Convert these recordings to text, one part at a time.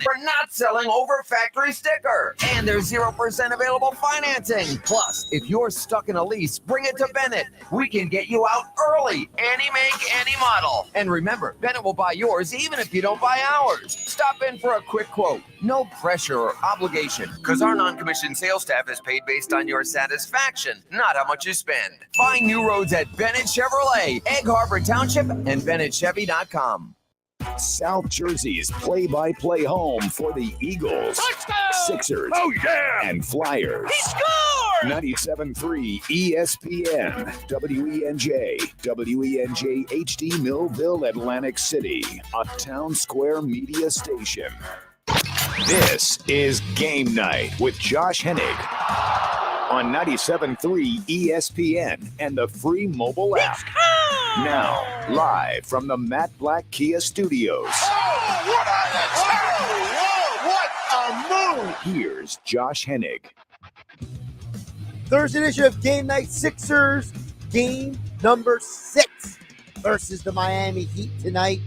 for not selling over factory sticker. And there's 0% available financing. Plus, if you're stuck in a lease, bring it to Bennett. We can get you out early. Any make, any model. And remember, Bennett will buy yours even if you don't buy ours. Stop in for a quick quote. No pressure or obligation, because our non-commissioned sales staff is paid based on your satisfaction, not how much you spend. Find new roads at Bennett Chevrolet, Egg Harbor Township, and BennettChevy.com. South Jersey's play-by-play home for the Eagles, Touchdown! Sixers, and Flyers. He scored! 97.3 ESPN, WENJ, WENJ HD Millville, Atlantic City, a Town Square media station. This is Game Night with Josh Hennig on 97.3 ESPN and the free mobile app. Now, live from the Matt Black Kia Studios. What a move! Here's Josh Hennig. Thursday edition of Game Night. Sixers game number 6 versus the Miami Heat tonight.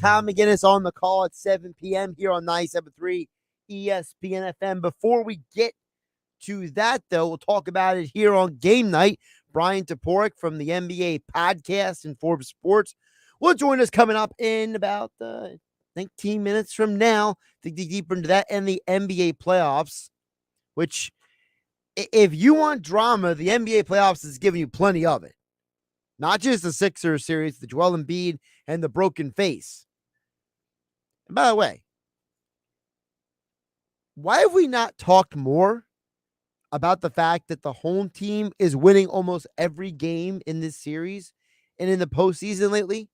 Tom McGinnis on the call at 7 p.m. here on 97.3 ESPN FM. Before we get to that, though, we'll talk about it here on Game Night. Bryan Toporek from the NBA Podcast and Forbes Sports will join us coming up in about 19 minutes from now to dig deeper into that and the NBA playoffs, which, if you want drama, the NBA playoffs is giving you plenty of it. Not just the Sixers series, the Joel Embiid and the broken face. And by the way, why have we not talked more about the fact that the home team is winning almost every game in this series and in the postseason lately?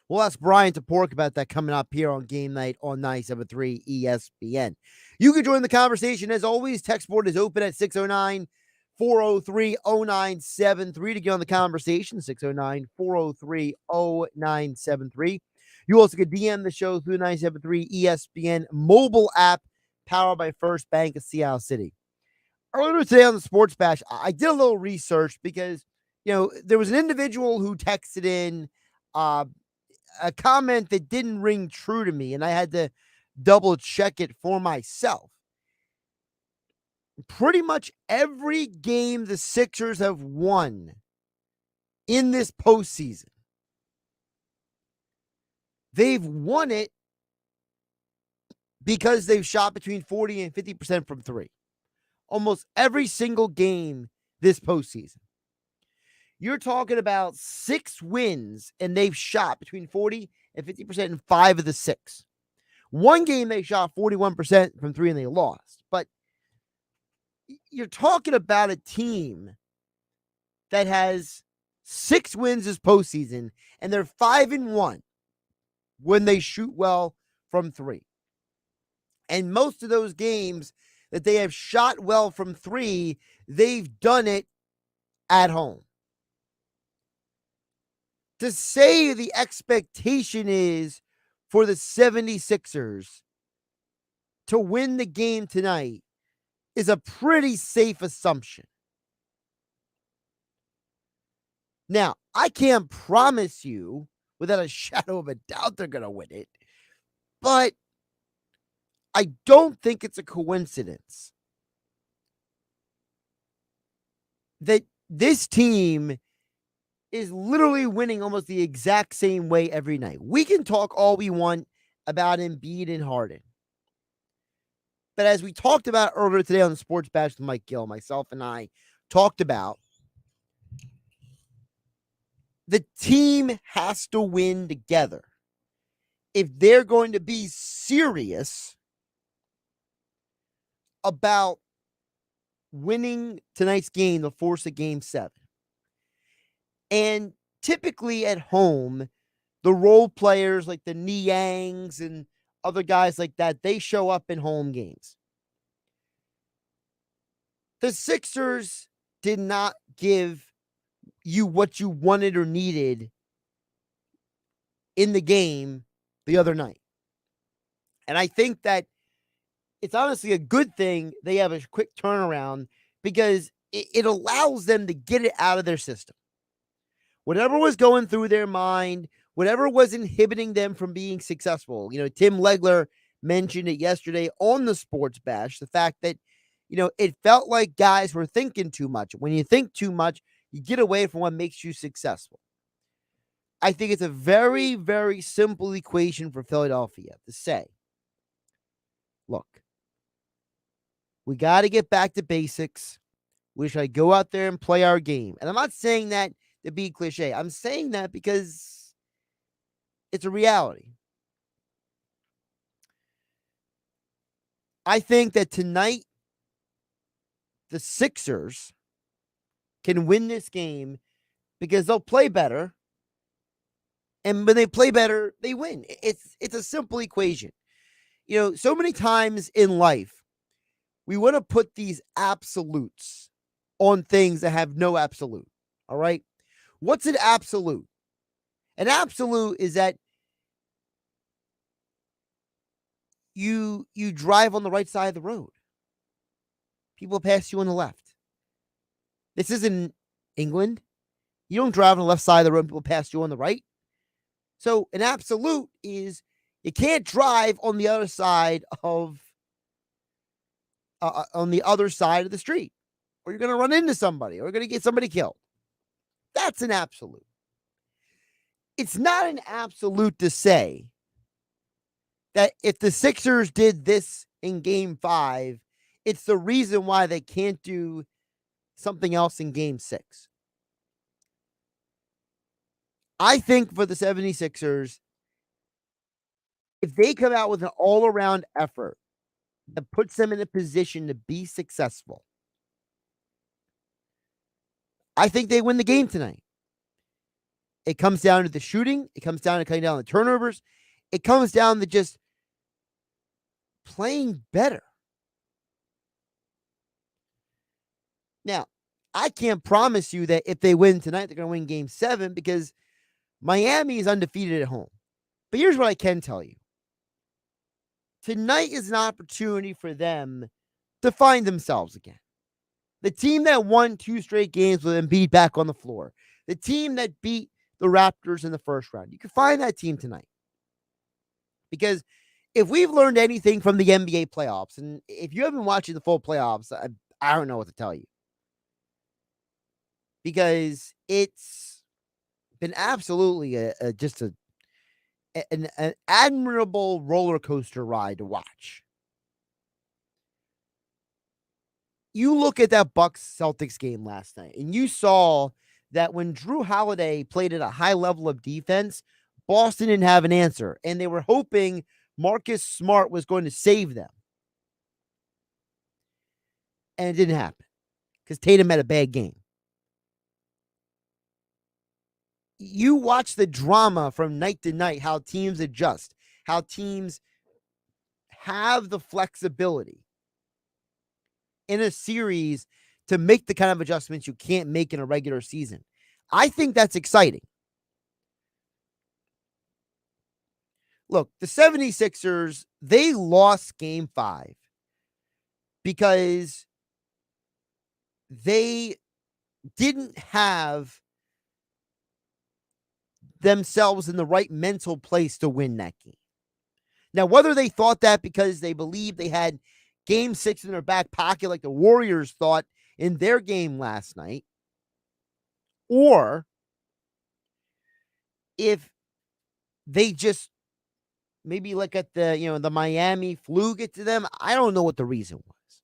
We'll ask Bryan Toporek about that coming up here on Game Night on 97.3 ESPN. You can join the conversation. As always, text board is open at 609-403-0973 to get on the conversation, 609-403-0973. You also can DM the show through the 97.3 ESPN mobile app, powered by First Bank of Seattle City. Earlier today on the Sports Bash, I did a little research because, there was an individual who texted in a comment that didn't ring true to me, and I had to double check it for myself. Pretty much every game the Sixers have won in this postseason, they've won it because they've shot between 40 and 50% from three. Almost every single game this postseason. You're talking about 6 wins, and they've shot between 40 and 50% in 5 of the 6. One game they shot 41% from three and they lost. But you're talking about a team that has 6 wins this postseason, and they're 5-1 when they shoot well from three. And most of those games that they have shot well from three, they've done it at home. To say the expectation is for the 76ers to win the game tonight is a pretty safe assumption. Now, I can't promise you without a shadow of a doubt they're going to win it, but I don't think it's a coincidence that this team is literally winning almost the exact same way every night. We can talk all we want about Embiid and Harden. But as we talked about earlier today on the Sports Bash with Mike Gill, myself and I talked about, the team has to win together if they're going to be serious about winning tonight's game, the force of Game 7. And typically at home, the role players like the Niangs and other guys like that, they show up in home games. The Sixers did not give you what you wanted or needed in the game the other night. And I think that it's honestly a good thing they have a quick turnaround because it allows them to get it out of their system. Whatever was going through their mind, Whatever was inhibiting them from being successful. Tim Legler mentioned it yesterday on the Sports Bash, the fact that, it felt like guys were thinking too much. When you think too much, you get away from what makes you successful. I think it's a very, very simple equation for Philadelphia to say, look, we got to get back to basics. We should go out there and play our game. And I'm not saying that to be cliche. I'm saying that because it's a reality. I think that tonight, the Sixers can win this game because they'll play better. And when they play better, they win. It's a simple equation. So many times in life, we want to put these absolutes on things that have no absolute. All right? What's an absolute? An absolute is that you drive on the right side of the road. People pass you on the left. This isn't England. You don't drive on the left side of the road and people pass you on the right. So an absolute is you can't drive on the other side of the street, or you're going to run into somebody, or you're going to get somebody killed. That's an absolute. It's not an absolute to say that if the Sixers did this in Game 5, it's the reason why they can't do something else in Game 6. I think for the 76ers, if they come out with an all-around effort that puts them in a position to be successful, I think they win the game tonight. It comes down to the shooting. It comes down to cutting down the turnovers. It comes down to just playing better. Now, I can't promise you that if they win tonight, they're going to win Game 7 because Miami is undefeated at home. But here's what I can tell you. Tonight is an opportunity for them to find themselves again. The team that won 2 straight games with Embiid back on the floor. The team that beat the Raptors in the first round. You can find that team tonight. Because if we've learned anything from the NBA playoffs, and if you haven't been watching the full playoffs, I don't know what to tell you. Because it's been absolutely an admirable roller coaster ride to watch. You look at that Bucks-Celtics game last night, and you saw that when Drew Holiday played at a high level of defense, Boston didn't have an answer, and they were hoping Marcus Smart was going to save them. And it didn't happen because Tatum had a bad game. You watch the drama from night to night, how teams adjust, how teams have the flexibility in a series to make the kind of adjustments you can't make in a regular season. I think that's exciting. Look, the 76ers, they lost Game 5 because they didn't have themselves in the right mental place to win that game. Now, whether they thought that because they believed they had Game 6 in their back pocket like the Warriors thought in their game last night, or if they just maybe like at the Miami flu get to them, I don't know what the reason was.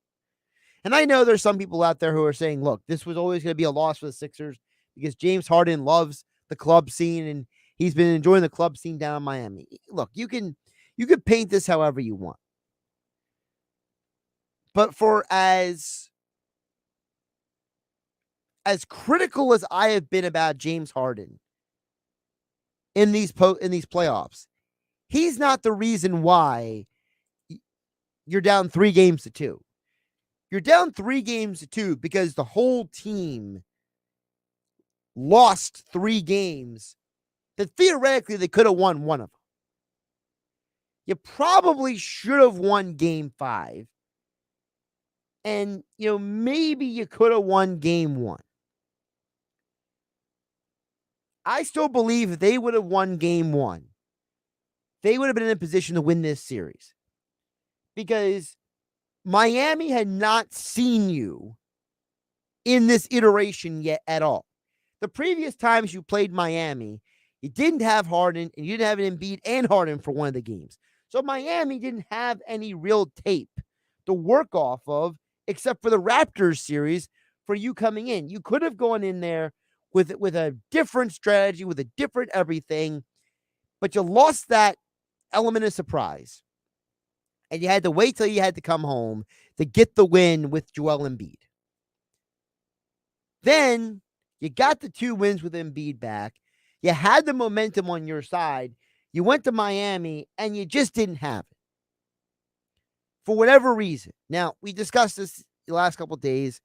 And I know there's some people out there who are saying, look, this was always going to be a loss for the Sixers because James Harden loves the club scene and he's been enjoying the club scene down in Miami. Look, you can paint this however you want. But for as critical as I have been about James Harden in these playoffs, he's not the reason why you're down 3-2. You're down 3-2 because the whole team lost 3 games that theoretically they could have won one of them. You probably should have won Game 5. And, maybe you could have won Game 1. I still believe if they would have won game one, they would have been in a position to win this series. Because Miami had not seen you in this iteration yet at all. The previous times you played Miami, you didn't have Harden, and you didn't have an Embiid and Harden for one of the games. So Miami didn't have any real tape to work off of, except for the Raptors series for you coming in. You could have gone in there with a different strategy, with a different everything, but you lost that element of surprise. And you had to wait till you had to come home to get the win with Joel Embiid. Then you got the 2 wins with Embiid back. You had the momentum on your side. You went to Miami, and you just didn't have it. For whatever reason. Now, we discussed this the last couple of days.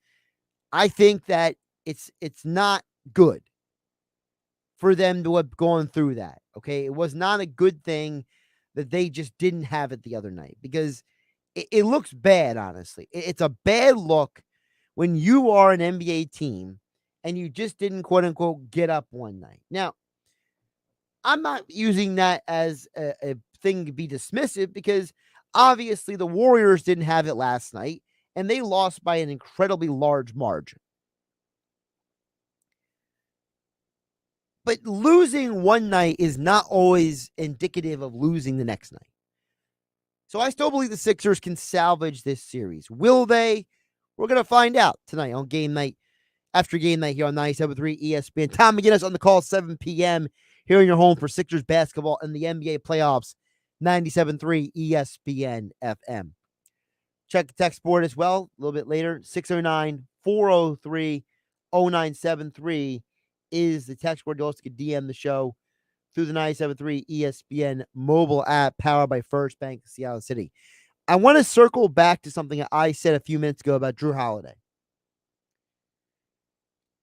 I think that it's not good for them to have gone through that, okay? It was not a good thing that they just didn't have it the other night, because it looks bad, honestly. It's a bad look when you are an NBA team and you just didn't, quote-unquote, get up one night. Now, I'm not using that as a thing to be dismissive, because obviously the Warriors didn't have it last night, and they lost by an incredibly large margin. But losing one night is not always indicative of losing the next night. So I still believe the Sixers can salvage this series. Will they? We're going to find out tonight on Game Night, after Game Night here on 97.3 ESPN. Tom McGinnis on the call, 7 p.m. here in your home for Sixers basketball and the NBA playoffs, 97.3 ESPN FM. Check the text board as well a little bit later. 609-403-0973 is the text board. You also can DM the show through the 97.3 ESPN mobile app powered by First Bank of Seattle City. I want to circle back to something I said a few minutes ago about Drew Holiday.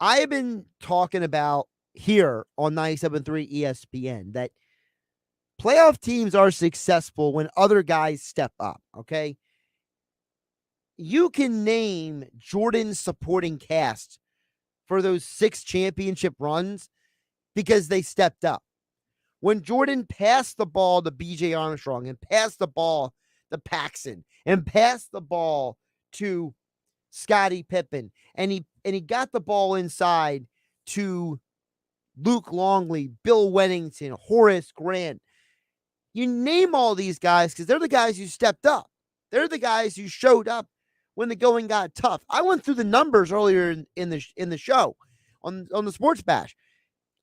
I have been talking about here on 97.3 ESPN that playoff teams are successful when other guys step up, okay? You can name Jordan's supporting cast for those 6 championship runs because they stepped up. When Jordan passed the ball to B.J. Armstrong and passed the ball to Paxson and passed the ball to Scottie Pippen, and he got the ball inside to Luke Longley, Bill Wennington, Horace Grant. You name all these guys because they're the guys who stepped up. They're the guys who showed up when the going got tough. I went through the numbers earlier in the show on the Sports Bash.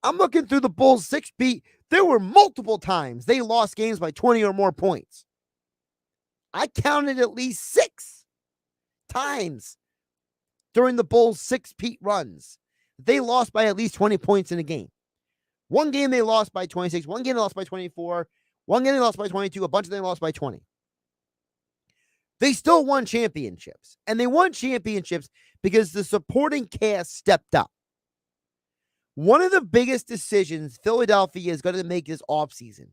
I'm looking through the Bulls 6 beat. There were multiple times they lost games by 20 or more points. I counted at least 6 times during the Bulls 6-peat runs. They lost by at least 20 points in a game. One game they lost by 26. One game they lost by 24. One game they lost by 22. A bunch of them lost by 20. They still won championships. And they won championships because the supporting cast stepped up. One of the biggest decisions Philadelphia is going to make this offseason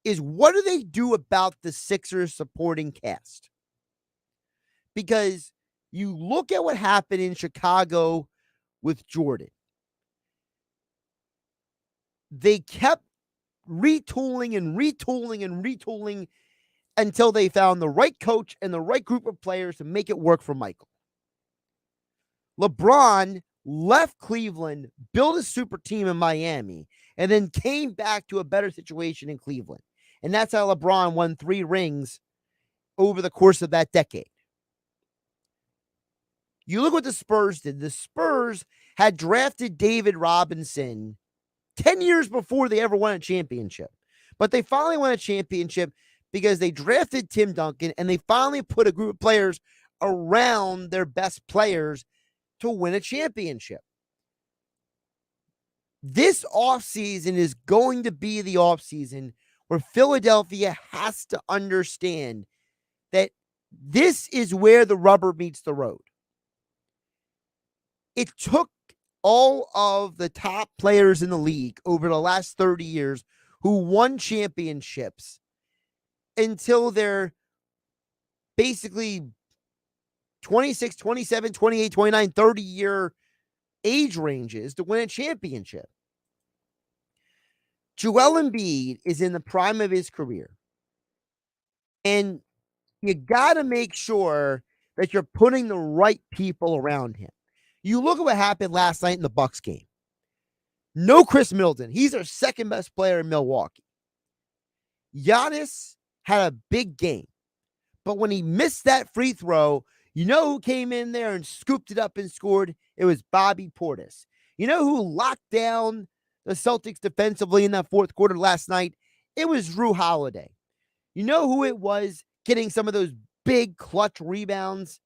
is what do they do about the Sixers supporting cast? Because you look at what happened in Chicago with Jordan. They kept retooling until they found the right coach and the right group of players to make it work for Michael. LeBron left Cleveland, built a super team in Miami, and then came back to a better situation in Cleveland. And that's how LeBron won 3 rings over the course of that decade. You look what the Spurs did. The Spurs had drafted David Robinson 10 years before they ever won a championship. But they finally won a championship because they drafted Tim Duncan and they finally put a group of players around their best players to win a championship. This offseason is going to be the offseason where Philadelphia has to understand that this is where the rubber meets the road. It took all of the top players in the league over the last 30 years who won championships until they're basically 26, 27, 28, 29, 30-year age ranges to win a championship. Joel Embiid is in the prime of his career. And you got to make sure that you're putting the right people around him. You look at what happened last night in the Bucks game. No Chris Middleton. He's their second best player in Milwaukee. Giannis had a big game. But when he missed that free throw, you know who came in there and scooped it up and scored? It was Bobby Portis. You know who locked down the Celtics defensively in that fourth quarter last night? It was Jrue Holiday. You know who it was getting some of those big clutch rebounds?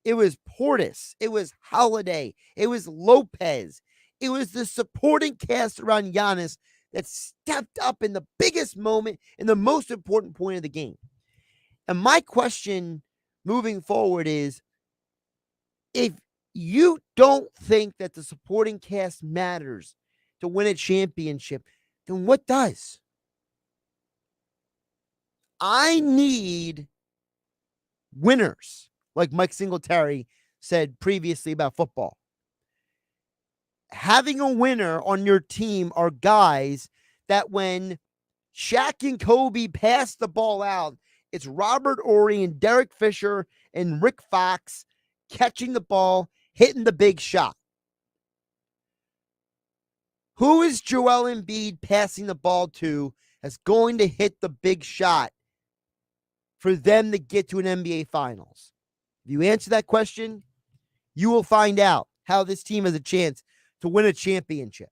It was Portis. It was Holiday. It was Lopez. It was the supporting cast around Giannis that stepped up in the biggest moment and the most important point of the game. And my question moving forward is, if you don't think that the supporting cast matters to win a championship, then what does? I need winners, like Mike Singletary said previously about football. Having a winner on your team are guys that when Shaq and Kobe pass the ball out, it's Robert Horry and Derek Fisher and Rick Fox catching the ball, hitting the big shot. Who is Joel Embiid passing the ball to that's going to hit the big shot for them to get to an NBA Finals? If you answer that question, you will find out how this team has a chance to win a championship.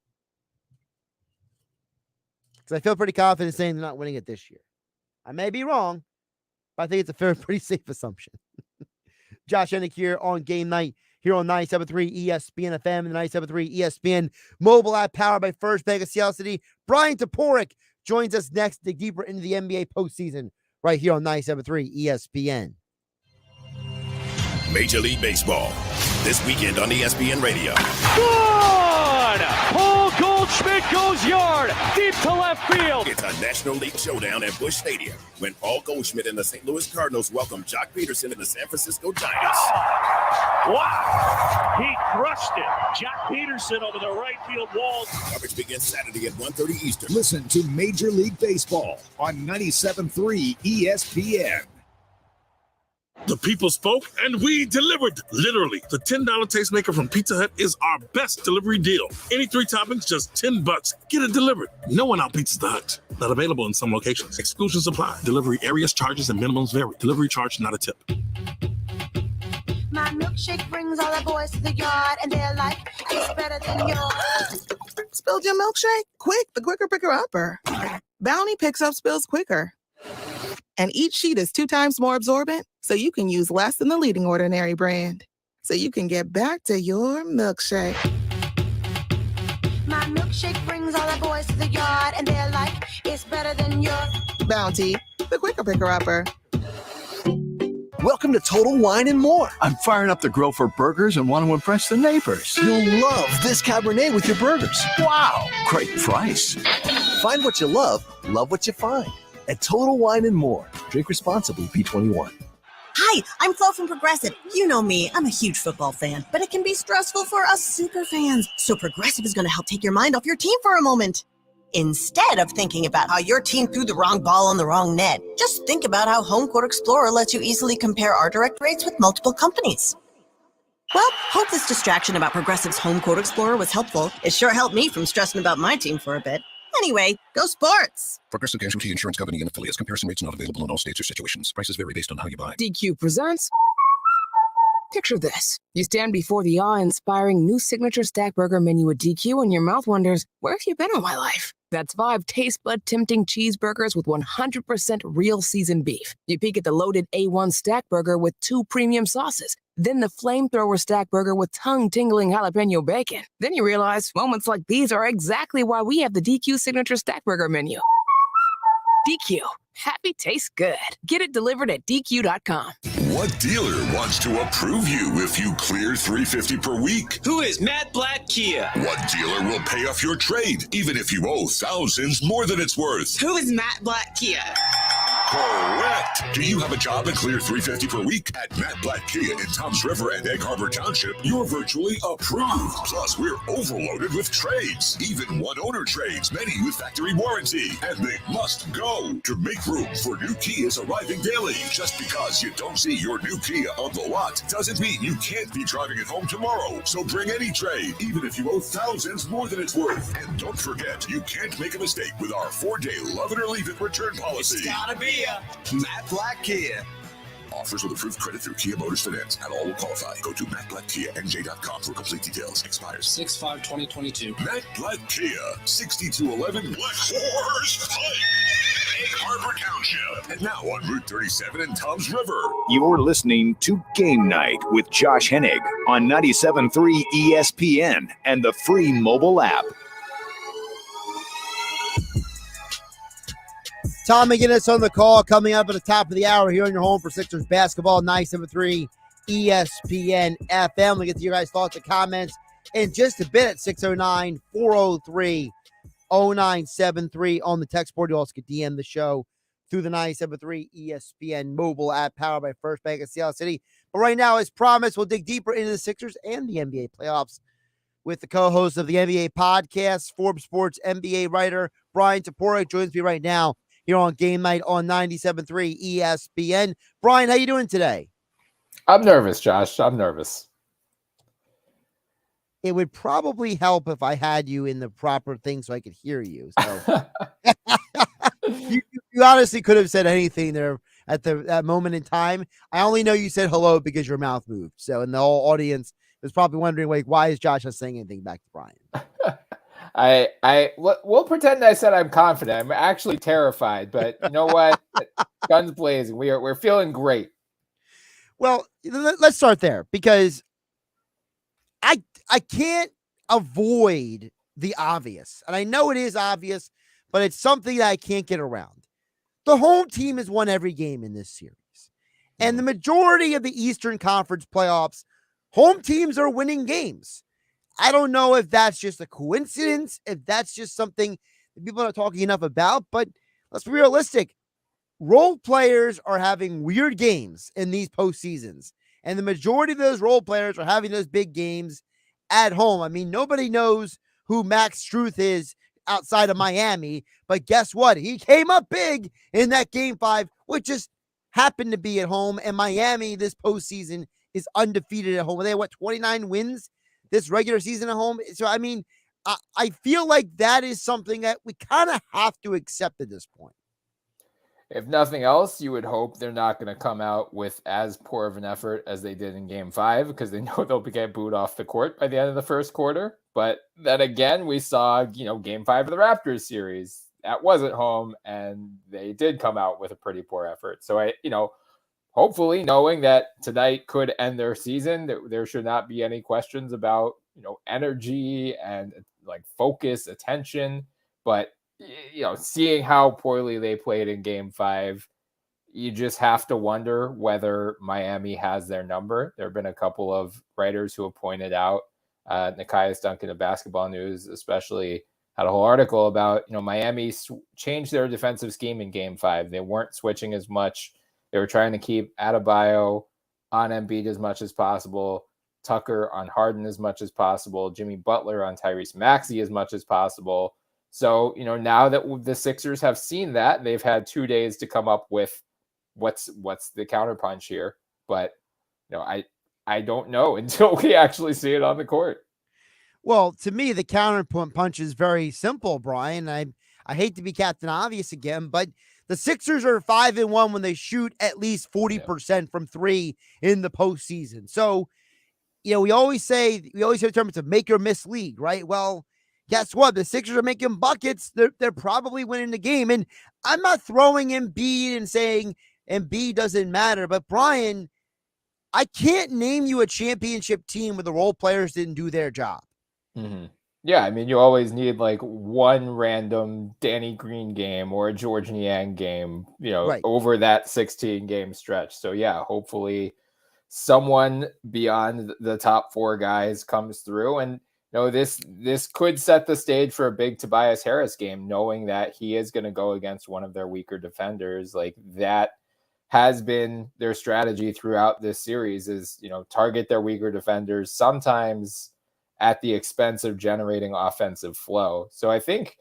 Because I feel pretty confident saying they're not winning it this year. I may be wrong, but I think it's a pretty safe assumption. Josh Hennig here on Game Night, here on 97.3 ESPN FM and the 97.3 ESPN mobile app powered by First Bank of Seattle City. Bryan Toporek joins us next to dig deeper into the NBA postseason right here on 97.3 ESPN. Major League Baseball, this weekend on ESPN Radio. Good! Paul Goldschmidt goes yard, deep to left field. It's a National League showdown at Busch Stadium when Paul Goldschmidt and the St. Louis Cardinals welcome Jock Peterson and the San Francisco Giants. Wow! He crushed it. Jock Peterson over the right field wall. Coverage begins Saturday at 1:30 Eastern. Listen to Major League Baseball on 97.3 ESPN. The people spoke, and we delivered. Literally, the $10 tastemaker from Pizza Hut is our best delivery deal. Any 3 toppings, just $10. Get it delivered. No one outpizzas the Hut. Not available in some locations. Exclusions apply. Delivery areas, charges, and minimums vary. Delivery charge, not a tip. My milkshake brings all the boys to the yard, and their life is better than yours. Spilled your milkshake? Quick, the quicker picker-upper. Bounty picks up spills quicker. And each sheet is 2 times more absorbent, so you can use less than the leading Ordinary brand. So you can get back to your milkshake. My milkshake brings all the boys to the yard, and their life is better than yours. Bounty, the quicker picker-upper. Welcome to Total Wine and More. I'm firing up the grill for burgers and want to impress the neighbors. You'll love this Cabernet with your burgers. Wow, great price. Find what you love what you find. At Total Wine and More. Drink responsibly, B21. Hi, I'm Flo from Progressive. You know me, I'm a huge football fan, but it can be stressful for us super fans. So Progressive is going to help take your mind off your team for a moment. Instead of thinking about how your team threw the wrong ball on the wrong net, just think about how Home Court Explorer lets you easily compare our direct rates with multiple companies. Well, hope this distraction about Progressive's Home Court Explorer was helpful. It sure helped me from stressing about my team for a bit. Anyway, go sports! Progressive Casualty Insurance Company and affiliates. Comparison rates not available in all states or situations. Prices vary based on how you buy. DQ presents. Picture this. You stand before the awe-inspiring new signature stack burger menu at DQ and your mouth wonders, where have you been all my life? That's 5 taste bud tempting cheeseburgers with 100% real seasoned beef. You peek at the loaded A1 stack burger with 2 premium sauces. Then the flamethrower stack burger with tongue-tingling jalapeno bacon. Then you realize moments like these are exactly why we have the DQ signature stack burger menu. DQ. Happy tastes good. Get it delivered at DQ.com. What dealer wants to approve you if you clear $350 per week? Who is Matt Blatt Kia? What dealer will pay off your trade, even if you owe thousands more than it's worth? Who is Matt Blatt Kia? Correct. Do you have a job and clear $350 per week? At Matt Black Kia in Toms River and Egg Harbor Township, you're virtually approved. Plus, we're overloaded with trades, even one-owner trades, many with factory warranty, and they must go. To make room for new Kias arriving daily. Just because you don't see your new Kia on the lot doesn't mean you can't be driving it home tomorrow. So bring any trade, even if you owe thousands more than it's worth. And don't forget, you can't make a mistake with our 4-day love it or leave it return policy. It's gotta be Matt Black Kia. Offers with approved credit through Kia Motors Finance and all will qualify. Go to mattblackkianj.com for complete details. Expires 6/5/2022. Matt Black Kia, 6211 Black Horse Pike, Egg Harbor Township, and now on Route 37 in Toms River. You're listening to Game Night with Josh Hennig on 97.3 ESPN and the free mobile app. Tom McGinnis on the call coming up at the top of the hour here on your home for Sixers basketball, 97.3 ESPN FM. We'll get to your guys' thoughts and comments in just a bit at 609-403-0973 on the text board. You also can DM the show through the 97.3 ESPN mobile app powered by First Bank of Seattle City. But right now, as promised, we'll dig deeper into the Sixers and the NBA playoffs with the co-host of the NBA Podcast, Forbes Sports NBA Writer, Bryan Toporek, joins me right now here on Game Night on 97.3 ESPN. Bryan, how you doing today? I'm nervous, Josh. I'm nervous. It would probably help if I had you in the proper thing so I could hear you. So you honestly could have said anything there at that moment in time. I only know you said hello because your mouth moved. So, and the whole audience was probably wondering, like, why is Josh not saying anything back to Bryan? We'll pretend I said I'm confident. I'm actually terrified, but you know what? Guns blazing. We're feeling great. Well, let's start there because I can't avoid the obvious. And I know it is obvious, but it's something that I can't get around. The home team has won every game in this series. And the majority of the Eastern Conference playoffs, home teams are winning games. I don't know if that's just a coincidence, if that's just something that people are not talking enough about, but let's be realistic. Role players are having weird games in these postseasons, and the majority of those role players are having those big games at home. I mean, nobody knows who Max Struth is outside of Miami, but guess what? He came up big in that Game 5, which just happened to be at home, and Miami this postseason is undefeated at home. They have, 29 wins this regular season at home. So, I mean, I feel like that is something that we kind of have to accept at this point. If nothing else, you would hope they're not going to come out with as poor of an effort as they did in Game 5 because they know they'll get booed off the court by the end of the first quarter. But then again, we saw, Game 5 of the Raptors series. That wasn't home, and they did come out with a pretty poor effort. So, hopefully, knowing that tonight could end their season, there should not be any questions about, energy and focus, attention. But, seeing how poorly they played in Game 5, you just have to wonder whether Miami has their number. There have been a couple of writers who have pointed out, Nekias Duncan of Basketball News especially had a whole article about, Miami changed their defensive scheme in Game 5. They weren't switching as much. They were trying to keep Adebayo on Embiid as much as possible, Tucker on Harden as much as possible, Jimmy Butler on Tyrese Maxey as much as possible. So, now that the Sixers have seen that, they've had 2 days to come up with what's the counterpunch here. But, I don't know until we actually see it on the court. Well, to me, the counterpunch is very simple, Bryan. I hate to be Captain Obvious again, but the Sixers are 5-1 when they shoot at least 40% from three in the postseason. So, we always say the term it's a make or miss league, right? Well, guess what? The Sixers are making buckets. They're probably winning the game. And I'm not throwing Embiid and saying Embiid doesn't matter. But, Bryan, I can't name you a championship team where the role players didn't do their job. Mm-hmm. Yeah, I mean, you always need one random Danny Green game or a George Niang game, right, over that 16-game stretch. So, yeah, hopefully someone beyond the top four guys comes through. And, this could set the stage for a big Tobias Harris game, knowing that he is going to go against one of their weaker defenders. Like, that has been their strategy throughout this series is, target their weaker defenders, sometimes at the expense of generating offensive flow. So I think,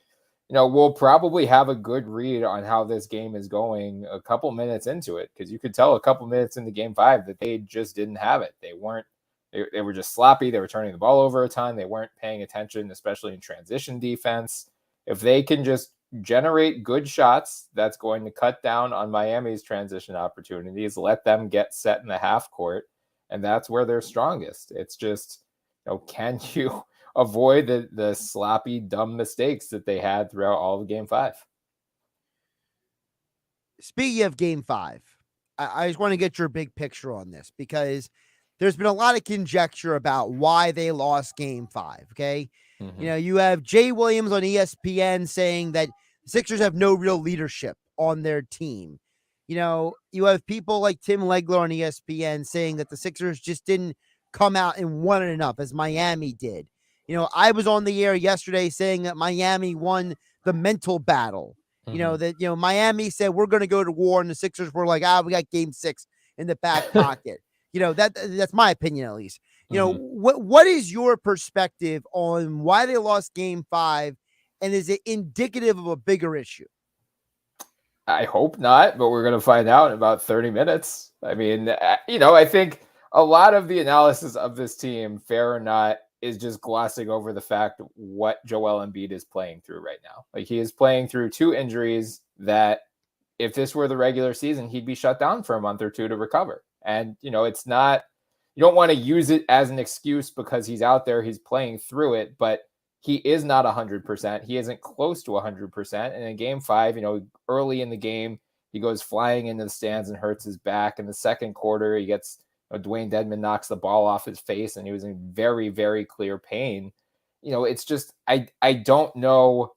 we'll probably have a good read on how this game is going a couple minutes into it, because you could tell a couple minutes into game 5 that they just didn't have it. They were just sloppy. They were turning the ball over a ton. They weren't paying attention, especially in transition defense. If they can just generate good shots, that's going to cut down on Miami's transition opportunities, let them get set in the half court, and that's where they're strongest. It's just, can you avoid the sloppy, dumb mistakes that they had throughout all of game 5? Speaking of game 5, I just want to get your big picture on this, because there's been a lot of conjecture about why they lost game 5. Okay. Mm-hmm. You have Jay Williams on ESPN saying that Sixers have no real leadership on their team. You have people like Tim Legler on ESPN saying that the Sixers just didn't come out and won it enough as Miami did. I was on the air yesterday saying that Miami won the mental battle. Mm-hmm. Miami said, we're going to go to war, and the Sixers were like, we got game 6 in the back pocket. That's my opinion, at least. Mm-hmm. What is your perspective on why they lost game 5, and is it indicative of a bigger issue? I hope not, but we're going to find out in about 30 minutes. I mean, I think a lot of the analysis of this team, fair or not, is just glossing over the fact what Joel Embiid is playing through right now. Like, he is playing through 2 injuries that if this were the regular season, he'd be shut down for a month or 2 to recover. And, it's not, you don't want to use it as an excuse because he's out there, he's playing through it, but he is not 100%. He isn't close to 100%. And in game 5, early in the game, he goes flying into the stands and hurts his back. In the second quarter, he gets, Dwayne Dedmon knocks the ball off his face, and he was in very, very clear pain. It's just, I don't know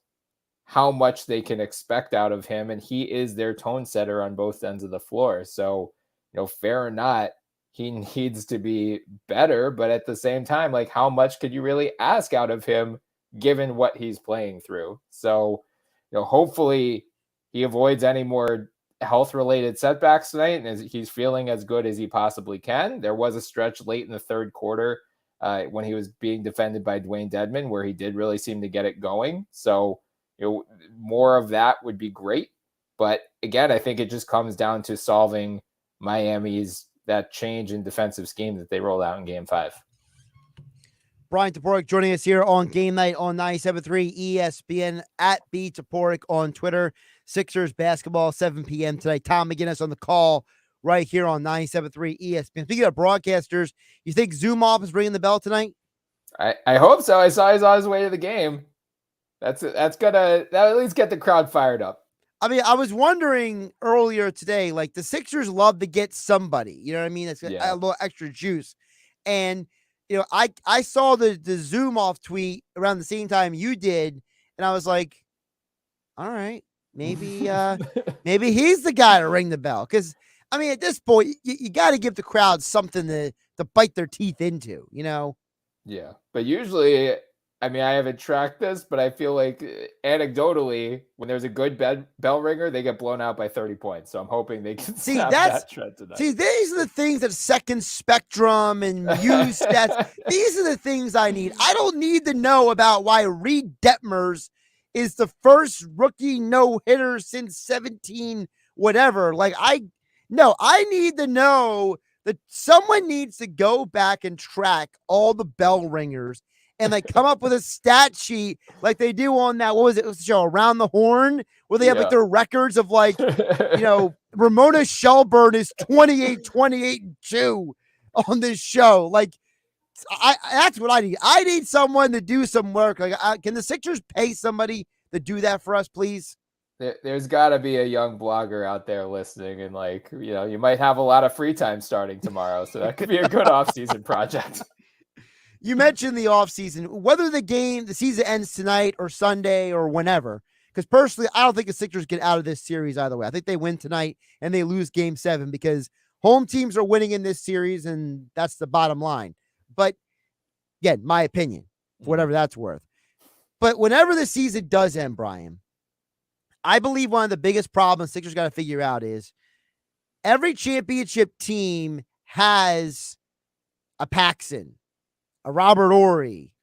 how much they can expect out of him. And he is their tone setter on both ends of the floor. So, fair or not, he needs to be better. But at the same time, like, how much could you really ask out of him given what he's playing through? So, hopefully he avoids any more health-related setbacks tonight, and he's feeling as good as he possibly can. There was a stretch late in the third quarter when he was being defended by Dwayne Dedmon where he did really seem to get it going. So, more of that would be great. But again, I think it just comes down to solving Miami's that change in defensive scheme that they rolled out in game 5. Bryan Toporek joining us here on Game Night on 97.3 ESPN, at B Toporek on Twitter. Sixers basketball, 7 p.m. tonight. Tom McGinnis on the call right here on 97.3 ESPN. Speaking of broadcasters, you think Zumoff is ringing the bell tonight? I hope so. I saw he's on his way to the game. That'll at least get the crowd fired up. I mean, I was wondering earlier today, like, the Sixers love to get somebody, you know what I mean? It's a little extra juice. And, I saw the Zoom off tweet around the same time you did, and I was like, all right, maybe he's the guy to ring the bell. Because, I mean, at this point, you got to give the crowd something to bite their teeth into, Yeah, but usually, I mean, I haven't tracked this, but I feel like anecdotally, when there's a good bell ringer, they get blown out by 30 points. So I'm hoping they can snap that trend tonight. See, these are the things that Second Spectrum and Use Stats, these are the things I need. I don't need to know about why Reed Detmers is the first rookie no-hitter since 17 whatever. Like, I need to know that someone needs to go back and track all the bell ringers and like come up with a stat sheet like they do on that, what was it? It was the show Around the Horn, where they have like their records of like, Ramona Shelburne is 28-2 on this show. Like, that's what I need. I need someone to do some work. Like, can the Sixers pay somebody to do that for us, please? There's got to be a young blogger out there listening, and like, you might have a lot of free time starting tomorrow, so that could be a good off-season project. You mentioned the offseason, whether the season ends tonight or Sunday or whenever, because personally, I don't think the Sixers get out of this series either way. I think they win tonight and they lose game 7 because home teams are winning in this series, and that's the bottom line. But again, my opinion, for whatever that's worth. But whenever the season does end, Brian, I believe one of the biggest problems Sixers got to figure out is every championship team has a Paxson, a Robert Horry,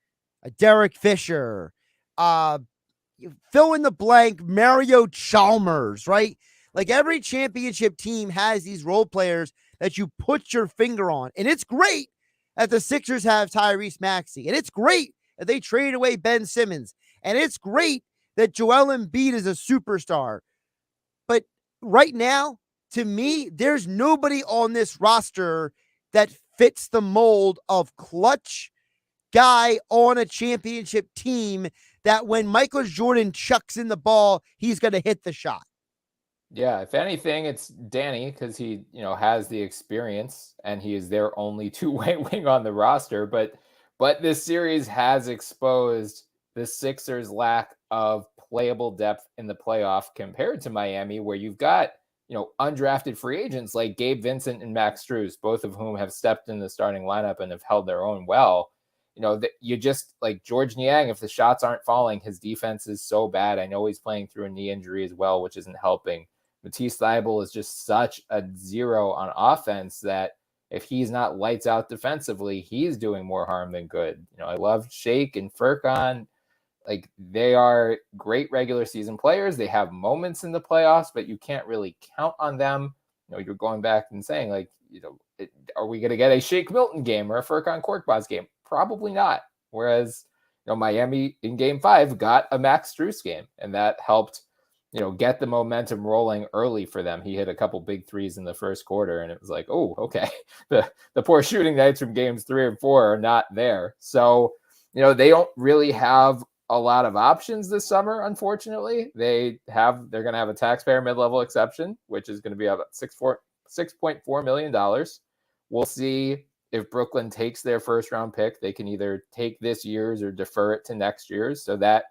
a Derek Fisher, fill in the blank, Mario Chalmers, right? Like every championship team has these role players that you put your finger on. And it's great that the Sixers have Tyrese Maxey. And it's great that they trade away Ben Simmons. And it's great that Joel Embiid is a superstar. But right now, to me, there's nobody on this roster that fits the mold of clutch guy on a championship team that when Michael Jordan chucks in the ball, he's going to hit the shot. Yeah, if anything, it's Danny because he, has the experience and he is their only two-way wing on the roster. But this series has exposed the Sixers' lack of playable depth in the playoff compared to Miami, where you've got, undrafted free agents like Gabe Vincent and Max Strus, both of whom have stepped in the starting lineup and have held their own well. You just like George Niang, if the shots aren't falling, his defense is so bad. I know he's playing through a knee injury as well, which isn't helping. Matisse Thybulle is just such a zero on offense that if he's not lights out defensively, he's doing more harm than good. I love Shake and Furkan. Like, they are great regular season players. They have moments in the playoffs, but you can't really count on them. You're going back and saying, like, are we going to get a Shake Milton game or a Furkan Korkmaz game? Probably not. Whereas, Miami in game 5 got a Max Strus game, and that helped, get the momentum rolling early for them. He hit a couple big threes in the first quarter, and it was like, oh, okay. The poor shooting nights from games 3 and 4 are not there. So, they don't really have a lot of options this summer, unfortunately. They're going to have a taxpayer mid-level exception, which is going to be about $6.4 million. We'll see if Brooklyn takes their first round pick. They can either take this year's or defer it to next year's, so that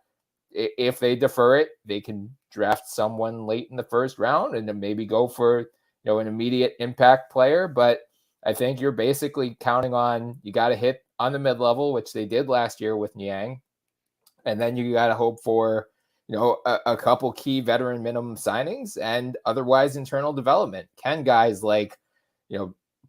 if they defer it, they can draft someone late in the first round and then maybe go for, an immediate impact player. But I think you're basically counting on, you got to hit on the mid-level, which they did last year with Niang. And then you got to hope for, a couple key veteran minimum signings and otherwise internal development. Can guys like,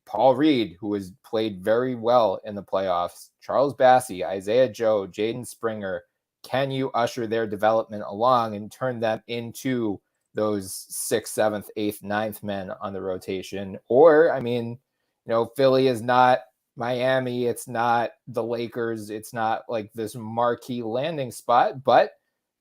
Paul Reed, who has played very well in the playoffs, Charles Bassey, Isaiah Joe, Jaden Springer, can you usher their development along and turn them into those 6th, 7th, 8th, 9th men on the rotation? Or, Philly is not Miami. It's not the Lakers. It's not like this marquee landing spot, but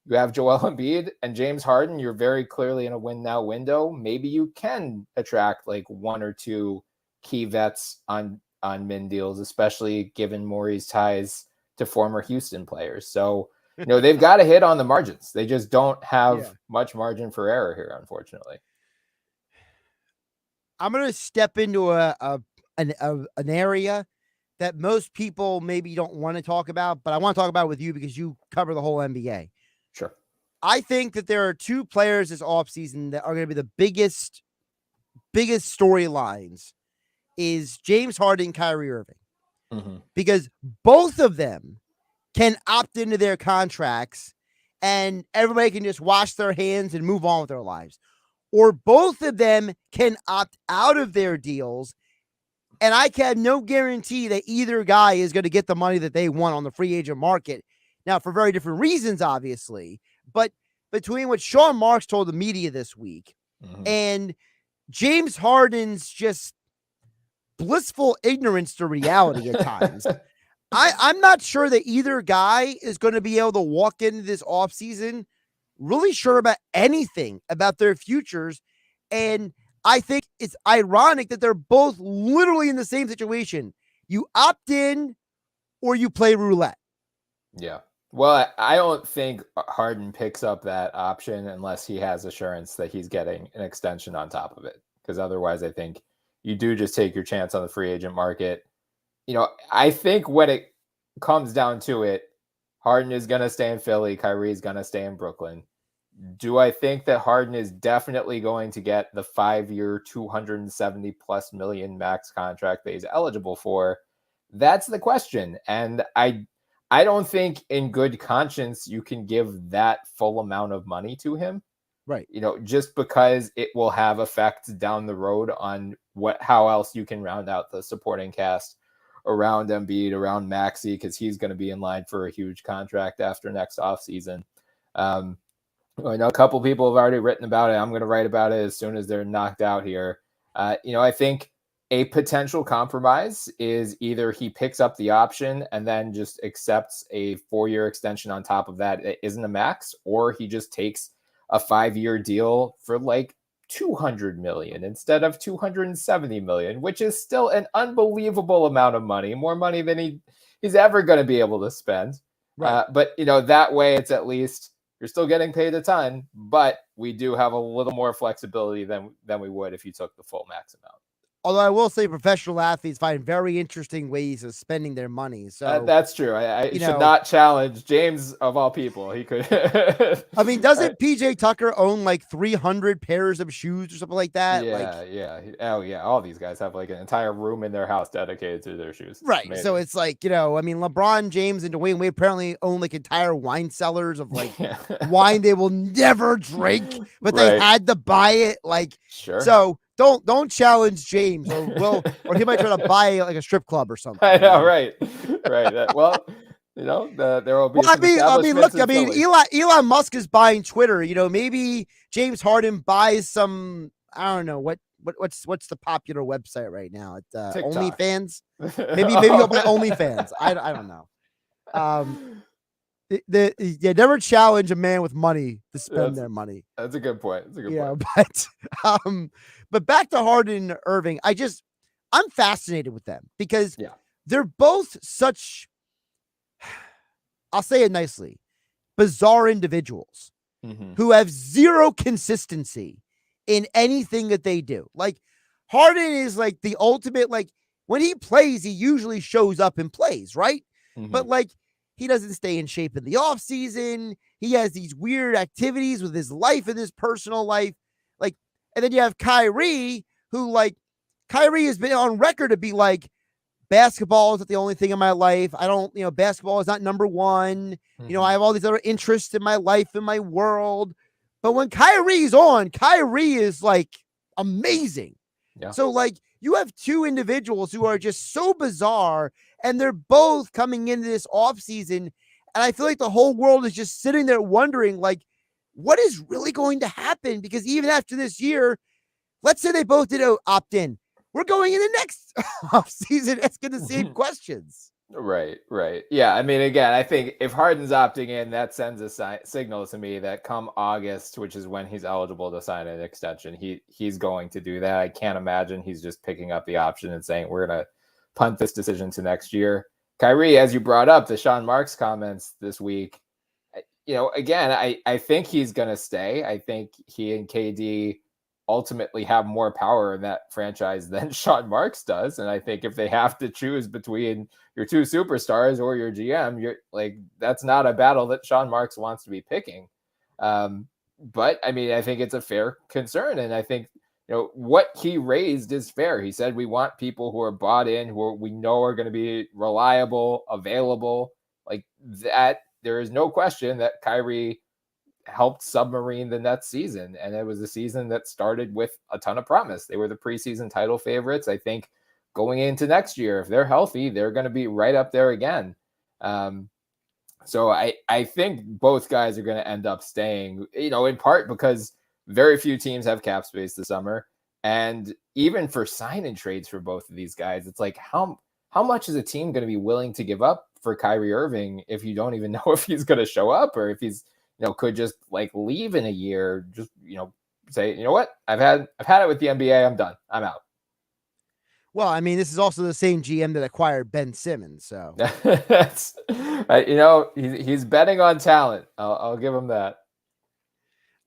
you have Joel Embiid and James Harden. You're very clearly in a win now window. Maybe you can attract like 1 or 2 key vets on min deals, especially given Morey's ties to former Houston players. So, they've got to hit on the margins. They just don't have much margin for error here, unfortunately. I'm going to step into an area that most people maybe don't want to talk about, but I want to talk about with you because you cover the whole NBA. Sure. I think that there are 2 players this offseason that are going to be the biggest storylines is James Harden, Kyrie Irving. Mm-hmm. Because both of them can opt into their contracts and everybody can just wash their hands and move on with their lives. Or both of them can opt out of their deals, and I can have no guarantee that either guy is going to get the money that they want on the free agent market. Now, for very different reasons, obviously, but between what Sean Marks told the media this week and James Harden's just blissful ignorance to reality at times, I'm not sure that either guy is going to be able to walk into this offseason really sure about anything about their futures. And I think it's ironic that they're both literally in the same situation. You opt in or you play roulette. Yeah. Well, I don't think Harden picks up that option unless he has assurance that he's getting an extension on top of it. Because otherwise, I think you do just take your chance on the free agent market. I think when it comes down to it, Harden is going to stay in Philly. Kyrie is going to stay in Brooklyn. Do I think that Harden is definitely going to get the 5-year, $270+ million max contract that he's eligible for? That's the question. And I I don't think in good conscience you can give that full amount of money to him. Right. Just because it will have effects down the road on how else you can round out the supporting cast around Embiid, around Maxey, because he's going to be in line for a huge contract after next offseason. I know a couple people have already written about it. I'm going to write about it as soon as they're knocked out here. I think a potential compromise is either he picks up the option and then just accepts a 4-year extension on top of that. It isn't a max, or he just takes a 5-year deal for like $200 million instead of $270 million, which is still an unbelievable amount of money, more money than he's ever going to be able to spend. Right. But that way it's at least you're still getting paid a ton, but we do have a little more flexibility than we would if you took the full max amount. Although I will say professional athletes find very interesting ways of spending their money. So that's true. I should not challenge James of all people. He could. I mean, doesn't PJ Tucker own like 300 pairs of shoes or something like that? Yeah. Oh yeah. All these guys have like an entire room in their house dedicated to their shoes. Right. Amazing. So it's like, I mean, LeBron James and Dwayne Wade apparently own like entire wine cellars of like wine they will never drink, but they had to buy it. Like, sure. So don't challenge James, or he might try to buy like a strip club or something. I know, right. Well, there will be. Look, Elon Musk is buying Twitter. Maybe James Harden buys some. I don't know what's the popular website right now. It's OnlyFans. Maybe he'll buy OnlyFans. I don't know. You never challenge a man with money to spend their money. That's a good point. But back to Harden and Irving, I'm fascinated with them because they're both such, I'll say it nicely, bizarre individuals who have zero consistency in anything that they do. Like Harden is like the ultimate, like when he plays, he usually shows up and plays, right? But like, he doesn't stay in shape in the off season. He has these weird activities with his life and his personal life. Like, and then you have Kyrie, who Kyrie has been on record to be like, basketball is not the only thing in my life. I don't, basketball is not number one. I have all these other interests in my life, in my world. But when Kyrie's on, Kyrie is like amazing. Yeah. So like you have two individuals who are just so bizarre, and they're both coming into this offseason. And I feel like the whole world is just sitting there wondering, like, what is really going to happen? Because even after this year, let's say they both did opt in. We're going in the next offseason asking the same questions. Right. Yeah, I mean, again, I think if Harden's opting in, that sends a signal to me that come August, which is when he's eligible to sign an extension, he's going to do that. I can't imagine he's just picking up the option and saying, we're going to punt this decision to next year. Kyrie, as you brought up, the Sean Marks comments this week, again, I think he's going to stay. I think he and KD ultimately have more power in that franchise than Sean Marks does. And I think if they have to choose between your two superstars or your GM, you're like, that's not a battle that Sean Marks wants to be picking. But I mean, I think it's a fair concern. And I think, what he raised is fair. He said, we want people who are bought in, who we know are going to be reliable, available, like that. There is no question that Kyrie helped submarine the Nets season. And it was a season that started with a ton of promise. They were the preseason title favorites. I think going into next year, if they're healthy, they're going to be right up there again. So I think both guys are going to end up staying, in part because very few teams have cap space this summer. And even for sign and trades for both of these guys, it's like, how much is a team going to be willing to give up for Kyrie Irving if you don't even know if he's going to show up or if he's, could just like leave in a year, just, say, you know what, I've had it with the NBA. I'm done. I'm out. Well, I mean, this is also the same GM that acquired Ben Simmons. So that's, he's betting on talent. I'll give him that.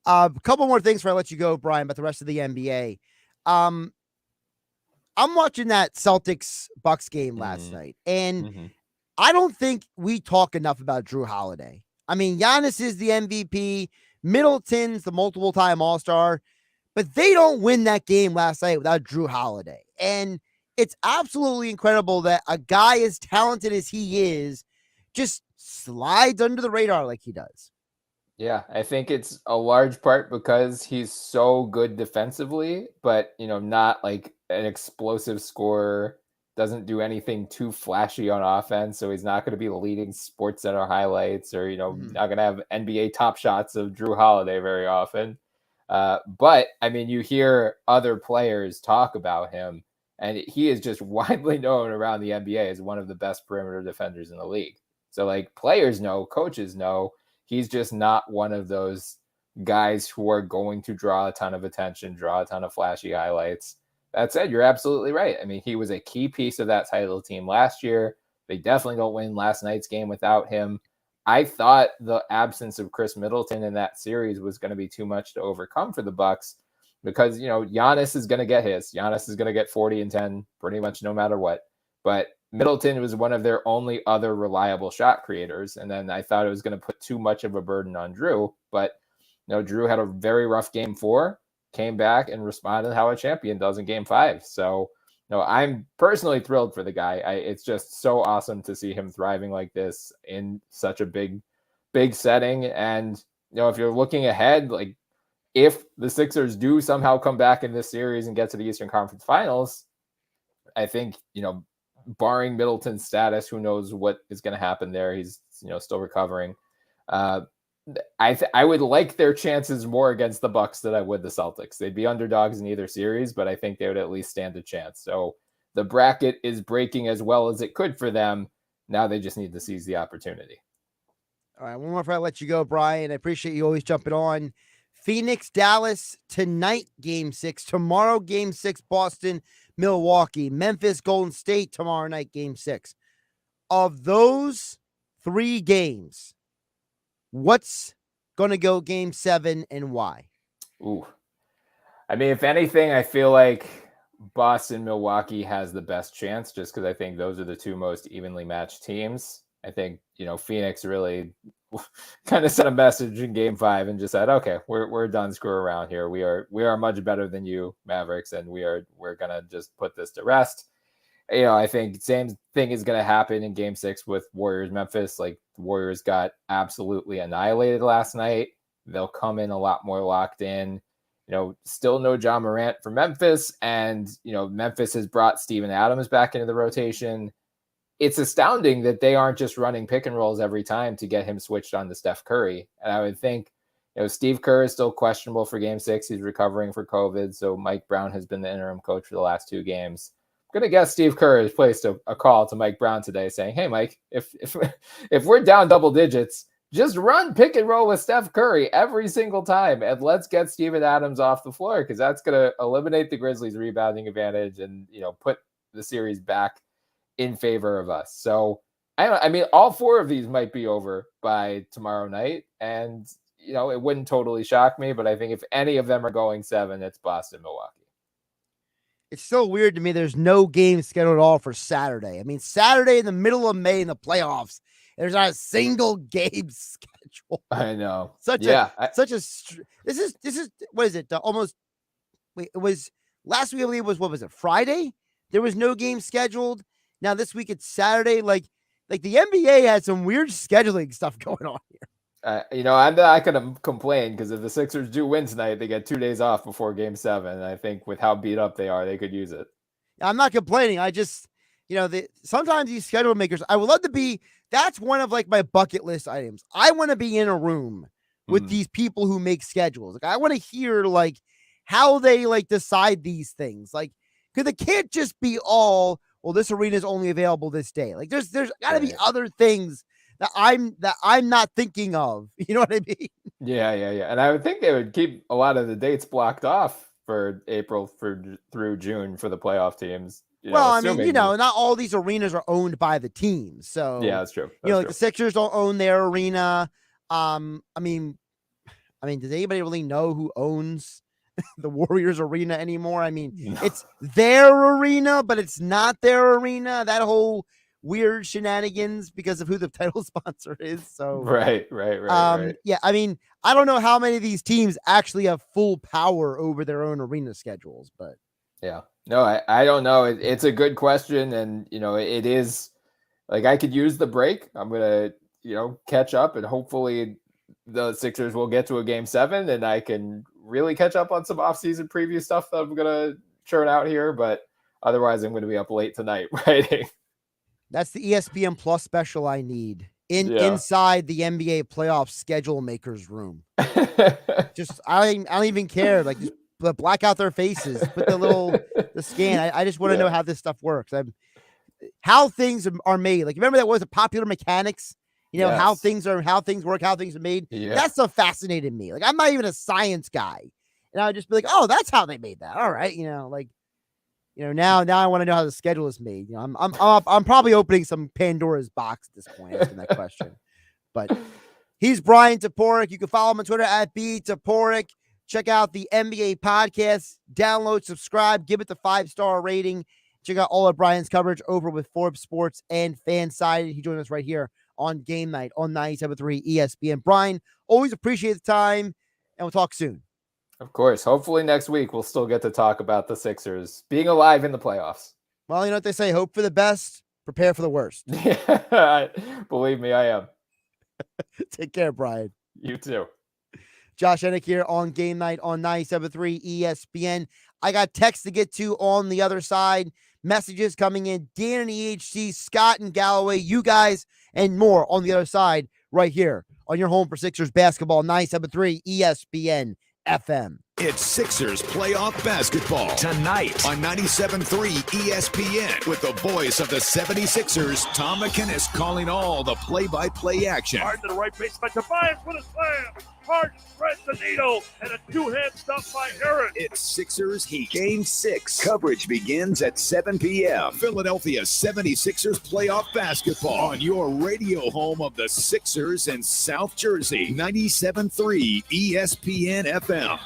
A couple more things before I let you go, Brian, about the rest of the NBA. I'm watching that Celtics Bucks game last night, and I don't think we talk enough about Drew Holiday. I mean, Giannis is the MVP, Middleton's the multiple-time All-Star, but they don't win that game last night without Drew Holiday. And it's absolutely incredible that a guy as talented as he is just slides under the radar like he does. Yeah, I think it's a large part because he's so good defensively, but not like an explosive scorer, doesn't do anything too flashy on offense, so he's not going to be leading Sports Center highlights or not going to have NBA top shots of Drew Holiday very often. But I mean, you hear other players talk about him, and he is just widely known around the NBA as one of the best perimeter defenders in the league. So like players know, coaches know. He's just not one of those guys who are going to draw a ton of attention, draw a ton of flashy highlights. That said, you're absolutely right. I mean, he was a key piece of that title team last year. They definitely don't win last night's game without him. I thought the absence of Chris Middleton in that series was going to be too much to overcome for the Bucks because, Giannis is going to get his. Giannis is going to get 40 and 10 pretty much no matter what. But Middleton was one of their only other reliable shot creators. And then I thought it was going to put too much of a burden on Drew. But, Drew had a very rough game 4, came back and responded how a champion does in game 5. So, I'm personally thrilled for the guy. It's just so awesome to see him thriving like this in such a big setting. And, if you're looking ahead, like if the Sixers do somehow come back in this series and get to the Eastern Conference Finals, I think, barring Middleton's status, who knows what is going to happen there. He's, still recovering. I would like their chances more against the Bucks than I would the Celtics. They'd be underdogs in either series, but I think they would at least stand a chance. So the bracket is breaking as well as it could for them. Now they just need to seize the opportunity. All right, one more before I let you go, Brian. I appreciate you always jumping on. Phoenix, Dallas, tonight, Game 6. Tomorrow, Game 6, Boston, Milwaukee. Memphis, Golden State, tomorrow night, Game 6. Of those 3 games, what's going to go Game 7 and why? Ooh. I mean, if anything, I feel like Boston, Milwaukee has the best chance just because I think those are the 2 most evenly matched teams. I think, Phoenix really kind of sent a message in game 5 and just said, okay, we're done screw around here. We are much better than you, Mavericks, and we're going to just put this to rest. I think same thing is going to happen in game 6 with Warriors Memphis. Like the Warriors got absolutely annihilated last night. They'll come in a lot more locked in. Still no John Morant for Memphis. And, Memphis has brought Steven Adams back into the rotation. It's astounding that they aren't just running pick and rolls every time to get him switched on to Steph Curry. And I would think, Steve Kerr is still questionable for game 6. He's recovering for COVID. So Mike Brown has been the interim coach for the last 2 games. I'm going to guess Steve Kerr has placed a call to Mike Brown today saying, hey, Mike, if we're down double digits, just run pick and roll with Steph Curry every single time. And let's get Steven Adams off the floor because that's going to eliminate the Grizzlies' rebounding advantage and, put the series back in favor of us. So I mean, all 4 of these might be over by tomorrow night. And, it wouldn't totally shock me, but I think if any of them are going 7, it's Boston, Milwaukee. It's so weird to me. There's no game scheduled at all for Saturday. I mean, Saturday in the middle of May in the playoffs, there's not a single game scheduled. I know. This is what is it? It was last week, I believe was, what was it? Friday? There was no game scheduled. Now this week it's Saturday. Like the NBA has some weird scheduling stuff going on here. I'm not going to complain because if the Sixers do win tonight, they get 2 days off before game 7. And I think with how beat up they are, they could use it. I'm not complaining. I just, sometimes these schedule makers, I would love to be, that's one of like my bucket list items. I want to be in a room with these people who make schedules. Like I want to hear like how they like decide these things. Like, because it can't just be all, well, this arena is only available this day. Like there's got to be other things that I'm not thinking of. You know what I mean? Yeah. And I would think they would keep a lot of the dates blocked off for April through June for the playoff teams. I mean, not all these arenas are owned by the teams. So yeah, that's true. The Sixers don't own their arena. I mean, does anybody really know who owns the Warriors arena anymore? I mean, It's their arena, but it's not their arena. That whole weird shenanigans because of who the title sponsor is. So right. Yeah, I mean, I don't know how many of these teams actually have full power over their own arena schedules, but yeah, no, I don't know. It's a good question, and it is like I could use the break. I'm gonna catch up, and hopefully the Sixers will get to a Game 7 and I can really catch up on some offseason preview stuff that I'm going to churn out here. But otherwise, I'm going to be up late tonight writing. That's the ESPN Plus special I need inside the NBA playoff schedule makers room. Just I don't even care. Like, just black out their faces, put the scan. I just want to know how this stuff works. How things are made. Like, remember that was a Popular Mechanics? How things work, how things are made. Yeah. That stuff fascinated me. Like, I'm not even a science guy, and I would just be like, oh, that's how they made that. All right, now I want to know how the schedule is made. I'm probably opening some Pandora's box at this point asking that question. But he's Bryan Toporek. You can follow him on Twitter at @BToporek. Check out the NBA podcast. Download, subscribe, give it the 5-star rating. Check out all of Bryan's coverage over with Forbes Sports and Fansided. He joined us right here on Game Night on 97.3 ESPN. Bryan, always appreciate the time, and we'll talk soon. Of course. Hopefully next week we'll still get to talk about the Sixers being alive in the playoffs. Well, you know what they say, hope for the best, prepare for the worst. Believe me, I am. Take care, Bryan. You too. Josh Hennig here on Game Night on 97.3 ESPN. I got texts to get to on the other side. Messages coming in. Dan and EHC, Scott and Galloway, you guys, and more on the other side right here on your home for Sixers basketball, 97.3 ESPN FM. It's Sixers playoff basketball tonight on 97.3 ESPN with the voice of the 76ers, Tom McInnes, calling all the play-by-play action. Hard to the right baseline. Tobias with a slam. Hard spreads the needle and a two-hand stop by Aaron. It's Sixers Heat. Game 6. Coverage begins at 7 p.m. Philadelphia 76ers playoff basketball on your radio home of the Sixers in South Jersey, 97.3 ESPN FM.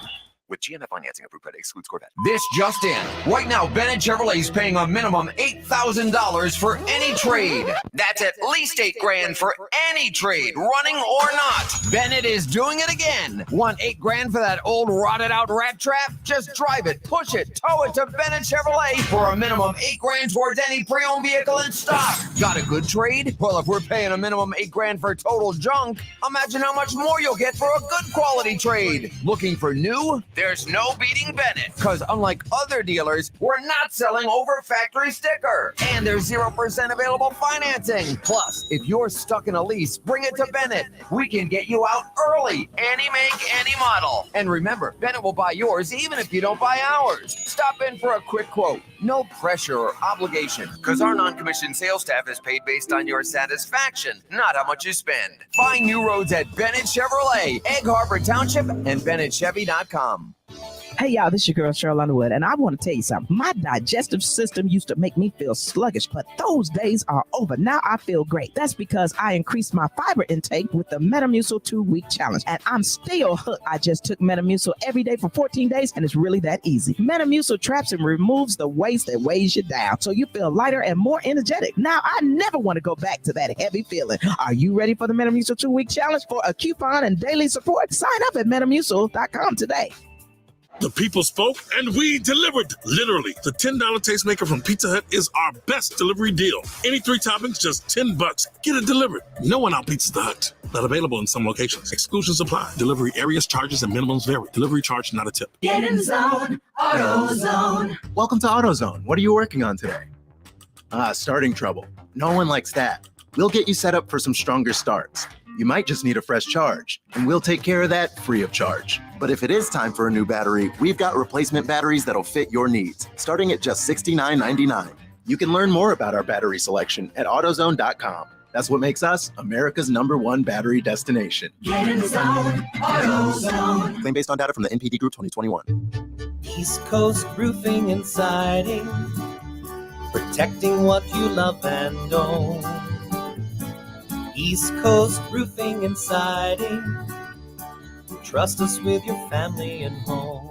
With GMF financing approved credit excludes Corvette. This just in. Right now, Bennett Chevrolet is paying a minimum $8,000 for any trade. That's at least $8,000 for any trade, running or not. Bennett is doing it again. Want $8,000 for that old rotted out rat trap? Just drive it, push it, tow it to Bennett Chevrolet for a minimum $8,000 towards any pre-owned vehicle in stock. Got a good trade? Well, if we're paying a minimum $8,000 for total junk, imagine how much more you'll get for a good quality trade. Looking for new? There's no beating Bennett, because unlike other dealers, we're not selling over factory sticker. And there's 0% available financing. Plus, if you're stuck in a lease, bring it to Bennett. We can get you out early. Any make, any model. And remember, Bennett will buy yours even if you don't buy ours. Stop in for a quick quote. No pressure or obligation, because our non-commissioned sales staff is paid based on your satisfaction, not how much you spend. Find new roads at Bennett Chevrolet, Egg Harbor Township, and BennettChevy.com. Hey, y'all, this is your girl, Cheryl Underwood, and I want to tell you something. My digestive system used to make me feel sluggish, but those days are over. Now I feel great. That's because I increased my fiber intake with the Metamucil 2-week challenge, and I'm still hooked. I just took Metamucil every day for 14 days, and it's really that easy. Metamucil traps and removes the waste that weighs you down, so you feel lighter and more energetic. Now I never want to go back to that heavy feeling. Are you ready for the Metamucil 2-week challenge? For a coupon and daily support, sign up at Metamucil.com today. The people spoke and we delivered. Literally, the $10 tastemaker from Pizza Hut is our best delivery deal. Any 3 toppings, just $10. Get it delivered. No one outpizzas the Hut. Not available in some locations. Exclusions apply. Delivery areas, charges, and minimums vary. Delivery charge, not a tip. Get in the zone. AutoZone. Welcome to AutoZone. What are you working on today? Starting trouble. No one likes that. We'll get you set up for some stronger starts. You might just need a fresh charge, and we'll take care of that free of charge. But if it is time for a new battery, we've got replacement batteries that'll fit your needs, starting at just $69.99. You can learn more about our battery selection at AutoZone.com. That's what makes us America's #1 battery destination. Get in the zone. AutoZone. Claim based on data from the NPD Group 2021. East Coast Roofing and Siding, protecting what you love and own. East Coast Roofing and Siding. Trust us with your family and home.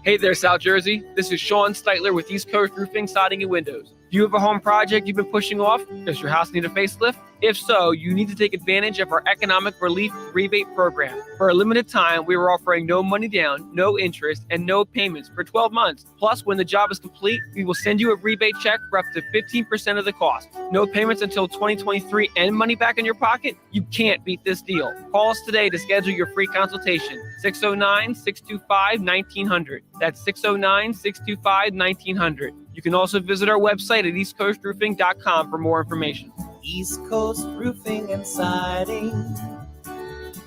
Hey there, South Jersey. This is Sean Steitler with East Coast Roofing, Siding, and Windows. Do you have a home project you've been pushing off? Does your house need a facelift? If so, you need to take advantage of our Economic Relief Rebate Program. For a limited time, we are offering no money down, no interest, and no payments for 12 months. Plus, when the job is complete, we will send you a rebate check for up to 15% of the cost. No payments until 2023 and money back in your pocket? You can't beat this deal. Call us today to schedule your free consultation. 609-625-1900. That's 609-625-1900. You can also visit our website at eastcoastroofing.com for more information. East Coast Roofing and Siding.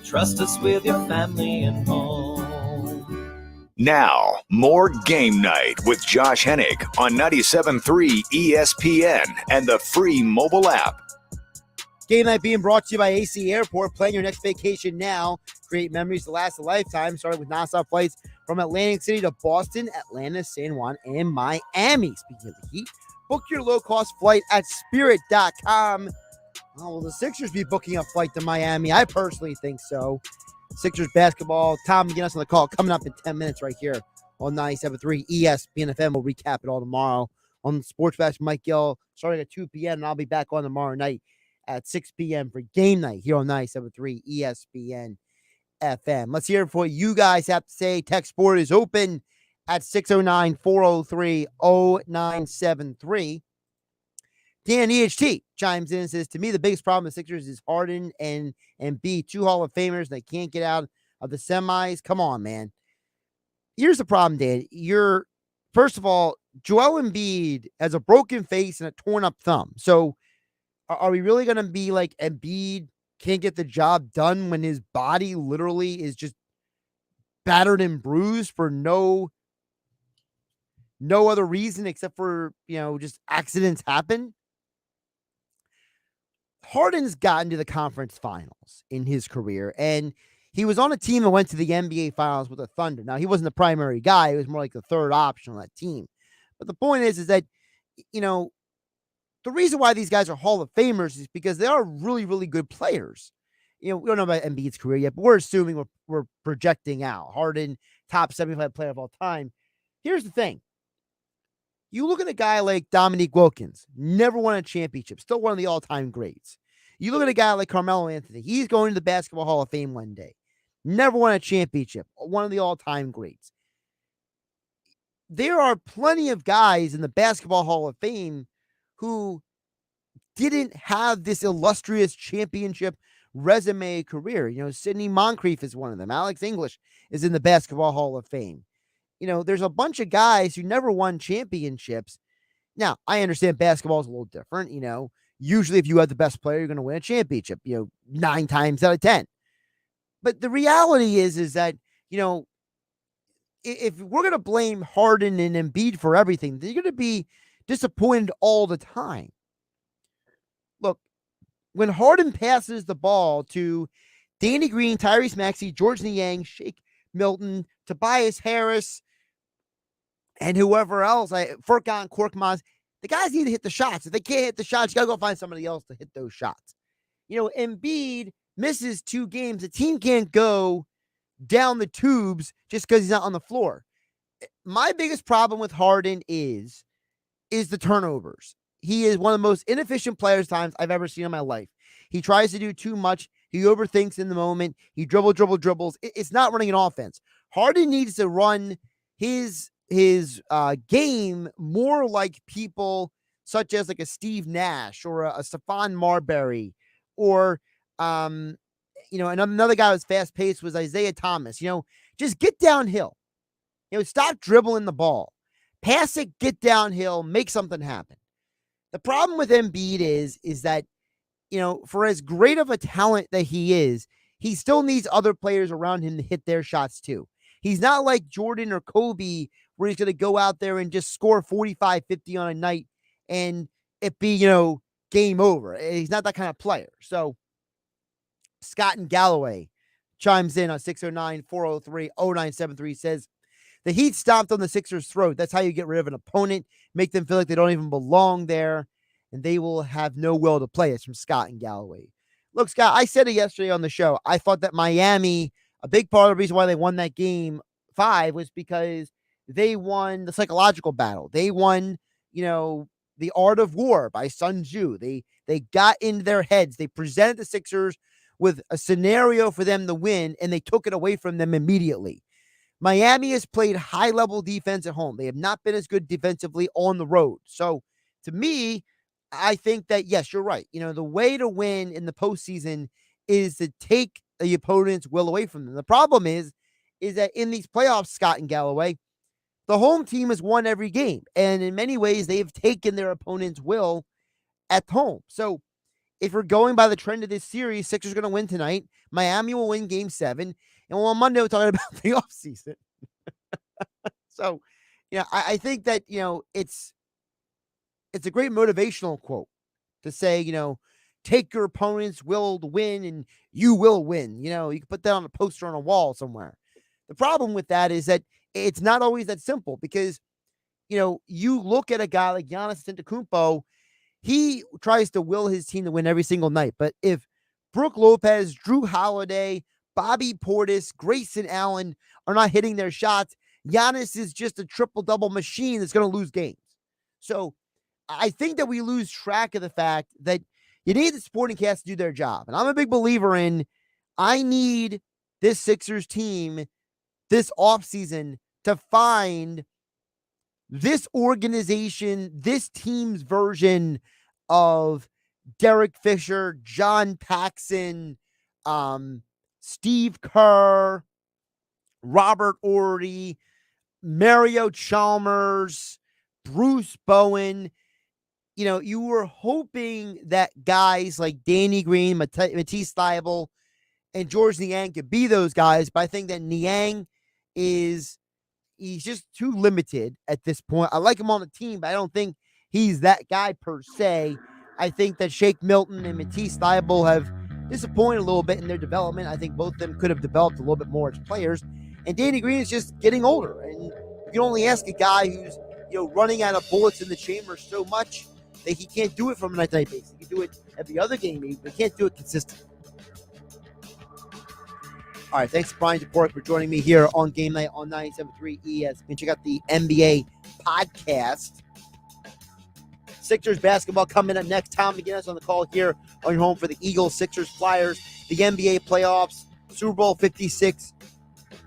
Trust us with your family and home. Now, more Game Night with Josh Hennig on 97.3 ESPN and the free mobile app. Game Night being brought to you by AC Airport. Plan your next vacation now. Create memories to last a lifetime. Starting with nonstop flights from Atlantic City to Boston, Atlanta, San Juan, and Miami. Speaking of the heat, book your low-cost flight at spirit.com. Oh, will the Sixers be booking a flight to Miami? I personally think so. Sixers basketball. Tom McGinnis on the call coming up in 10 minutes right here on 97.3 ESPN FM. We'll recap it all tomorrow on Sports Bash. Mike Gill starting at 2 p.m. and I'll be back on tomorrow night at 6 p.m. for Game Night here on 97.3 ESPN FM. Let's hear it for what you guys have to say. Text board is open at 609-403-0973. Dan EHT chimes in and says, to me, the biggest problem with the Sixers is Harden and Embiid, two Hall of Famers. They can't get out of the semis. Come on, man. Here's the problem, Dan. First of all, Joel Embiid has a broken face and a torn up thumb. So are we really going to be like Embiid can't get the job done when his body literally is just battered and bruised for no other reason except for, just accidents happen? Harden's gotten to the conference finals in his career, and he was on a team that went to the NBA finals with the Thunder. Now, he wasn't the primary guy. He was more like the third option on that team. But the point is that, the reason why these guys are Hall of Famers is because they are really, really good players. We don't know about Embiid's career yet, but we're assuming we're projecting out. Harden, top 75 player of all time. Here's the thing. You look at a guy like Dominique Wilkins, never won a championship, still one of the all-time greats. You look at a guy like Carmelo Anthony, he's going to the Basketball Hall of Fame one day. Never won a championship, one of the all-time greats. There are plenty of guys in the Basketball Hall of Fame who didn't have this illustrious championship resume career. Sidney Moncrief is one of them. Alex English is in the Basketball Hall of Fame. There's a bunch of guys who never won championships. Now, I understand basketball is a little different. Usually if you have the best player, you're going to win a championship, 9 times out of 10. But the reality is that, if we're going to blame Harden and Embiid for everything, they're going to be disappointed all the time. Look, when Harden passes the ball to Danny Green, Tyrese Maxey, George Niang, Shake Milton, Tobias Harris, and whoever else, Furkan Korkmaz, the guys need to hit the shots. If they can't hit the shots, you got to go find somebody else to hit those shots. Embiid misses 2 games. The team can't go down the tubes just because he's not on the floor. My biggest problem with Harden is the turnovers. He is one of the most inefficient players times I've ever seen in my life. He tries to do too much. He overthinks in the moment. He dribbles. It's not running an offense. Harden needs to run his game more like people such as like a Steve Nash or a Stephon Marbury or, another guy who was fast paced was Isaiah Thomas. Just get downhill. Stop dribbling the ball. Pass it, get downhill, make something happen. The problem with Embiid is that, for as great of a talent that he is, he still needs other players around him to hit their shots too. He's not like Jordan or Kobe where he's going to go out there and just score 45, 50 on a night and it be, game over. He's not that kind of player. So Scott and Galloway chimes in on 609-403-0973, says, the Heat stomped on the Sixers' throat. That's how you get rid of an opponent, make them feel like they don't even belong there, and they will have no will to play. It's from Scott and Galloway. Look, Scott, I said it yesterday on the show. I thought that Miami, a big part of the reason why they won that game 5 was because they won the psychological battle. They won, The Art of War by Sun Tzu. They got into their heads. They presented the Sixers with a scenario for them to win, and they took it away from them immediately. Miami has played high-level defense at home. They have not been as good defensively on the road. So, to me, I think that, yes, you're right. The way to win in the postseason is to take the opponent's will away from them. The problem is that in these playoffs, Scott and Galloway, the home team has won every game. And in many ways, they've taken their opponent's will at home. So, if we're going by the trend of this series, Sixers are going to win tonight. Miami will win Game 7. And on Monday, we're talking about the offseason. So, I think that, it's a great motivational quote to say, take your opponent's will to win and you will win. You can put that on a poster on a wall somewhere. The problem with that is that it's not always that simple because, you look at a guy like Giannis Antetokounmpo, he tries to will his team to win every single night. But if Brook Lopez, Drew Holiday, Bobby Portis, Grayson Allen are not hitting their shots, Giannis is just a triple-double machine that's going to lose games. So I think that we lose track of the fact that you need the supporting cast to do their job. And I'm a big believer in I need this Sixers team this offseason to find this organization, this team's version of Derek Fisher, John Paxson, Steve Kerr, Robert Ory, Mario Chalmers, Bruce Bowen. You were hoping that guys like Danny Green, Matisse Thybulle, and George Niang could be those guys, but I think that Niang he's just too limited at this point. I like him on the team, but I don't think he's that guy per se. I think that Shake Milton and Matisse Thybulle have disappointed a little bit in their development. I think both of them could have developed a little bit more as players. And Danny Green is just getting older. And you can only ask a guy who's, running out of bullets in the chamber so much that he can't do it from a night-to-night basis. He can do it every other game, but he can't do it consistently. All right, thanks to Bryan Toporek for joining me here on Game Night on 97.3 ESPN. Check out the NBA podcast. Sixers basketball coming up next. Tom McGinnis on the call here on your home for the Eagles, Sixers, Flyers, the NBA playoffs, Super Bowl 56,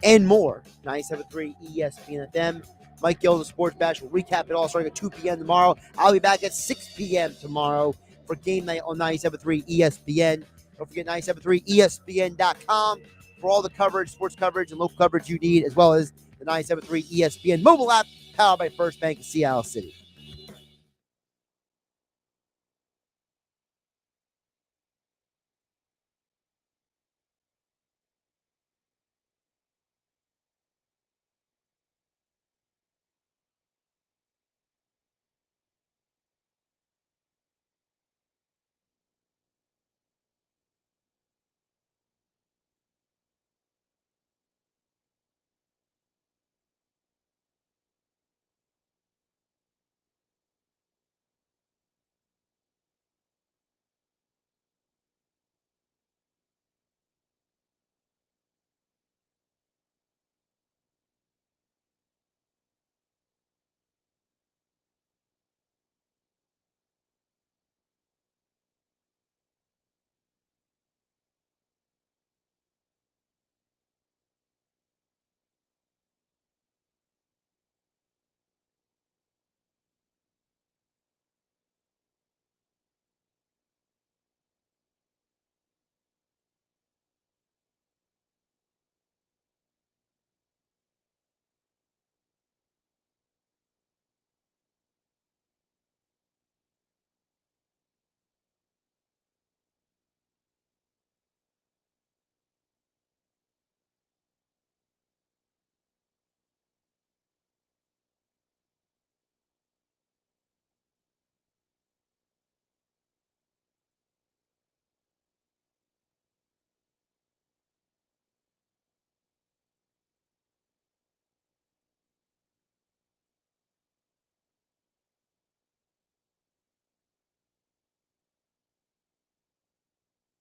and more. 97.3 ESPN FM. Mike Gill, the Sports Bash, will recap it all starting at 2 p.m. tomorrow. I'll be back at 6 p.m. tomorrow for Game Night on 97.3 ESPN. Don't forget 97.3ESPN.com for all the coverage, sports coverage, and local coverage you need, as well as the 97.3 ESPN mobile app powered by First Bank of Seattle City.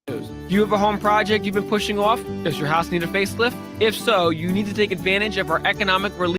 Do you have a home project you've been pushing off? Does your house need a facelift? If so, you need to take advantage of our economic relief